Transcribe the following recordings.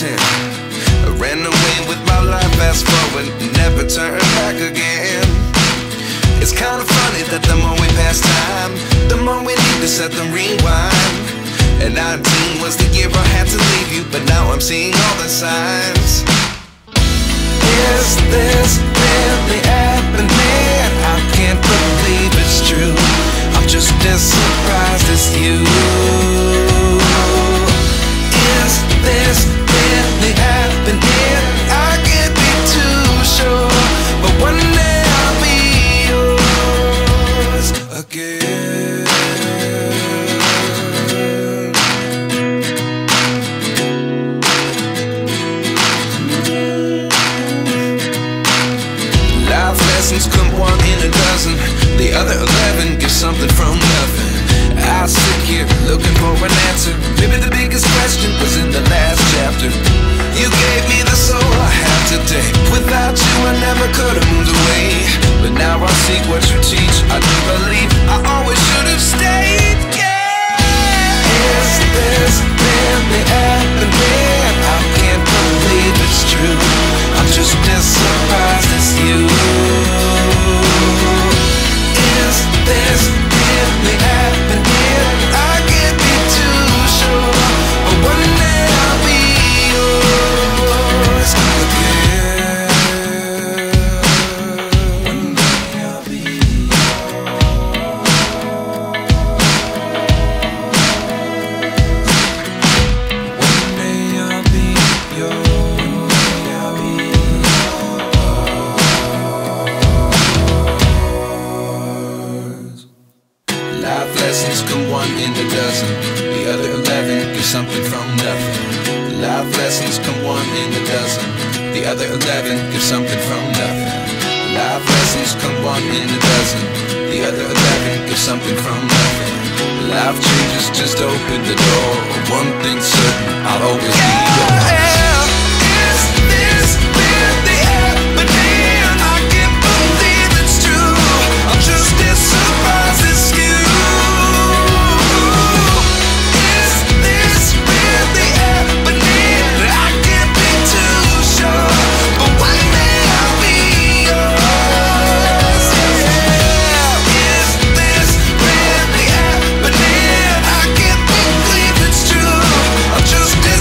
pretend. I ran away with my life, fast forward, never turn back again. It's kinda funny that the more we pass time, the more we need to set the rewind. And 19 was the year I had to leave you, but now I'm seeing all the signs. Is this really happening? I can't believe it's true. I'm just as surprised as you. Is this really happening? I can't be too sure, but one day I'll be yours again. Life lessons come one in a dozen. The other 11 give something from nothing. I sit here looking for an answer. Maybe the biggest question was in the last chapter. You gave me the soul I have today. Without you I never could have moved away. But now I seek what you teach. I do believe I always should have stayed. Yeah. Is this really happening? I can't believe it's true. I'm just as surprised as you. Is this really happening? I can't be too sure, but one day I'll be yours again. One day I'll be yours. One day I'll be yours. I'll be yours. Life lessons come one in a dozen. The other 11 give something from nothing. Life lessons come one in a dozen. The other 11 give something from nothing. Life lessons come one in a dozen. The other 11 give something from nothing. Life changes, just open the door. One thing's certain, I'll always be yours. Is this really happening? I can't believe it's true. I'm just as surprised as you.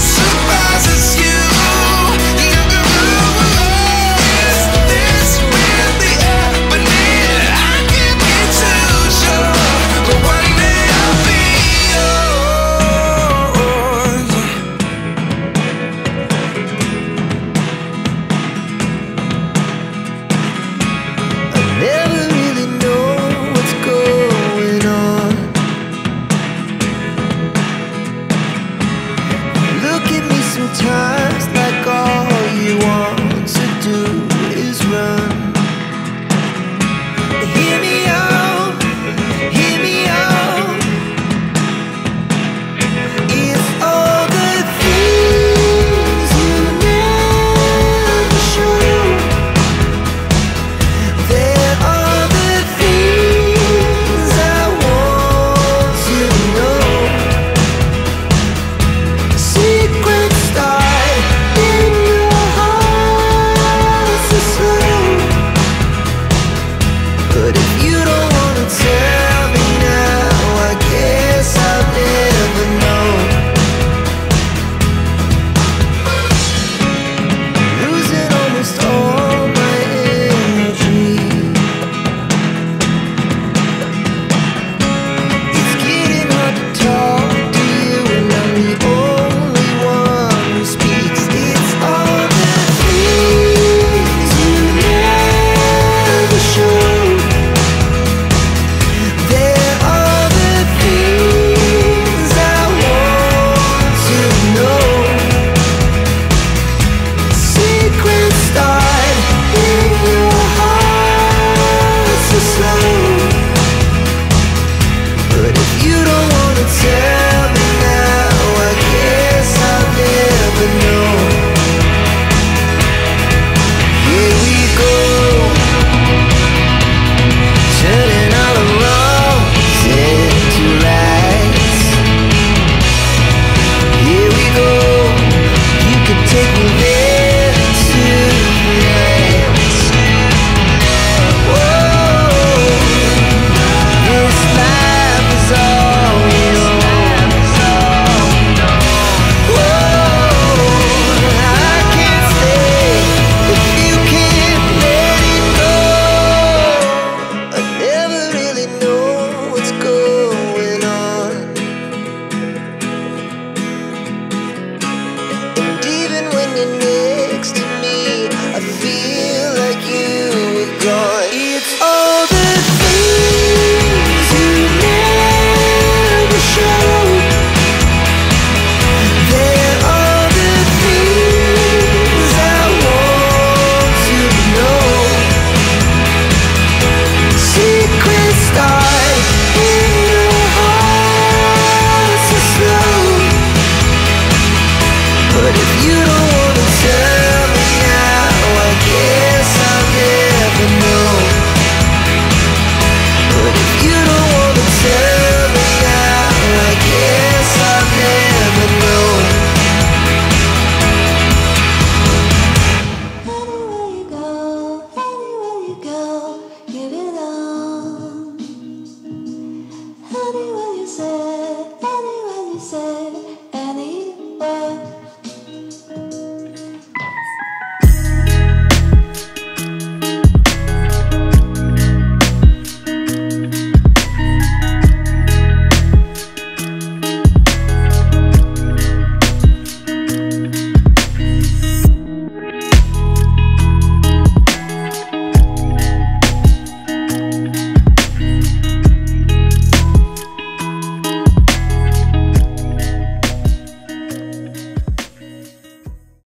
Surprises if you don't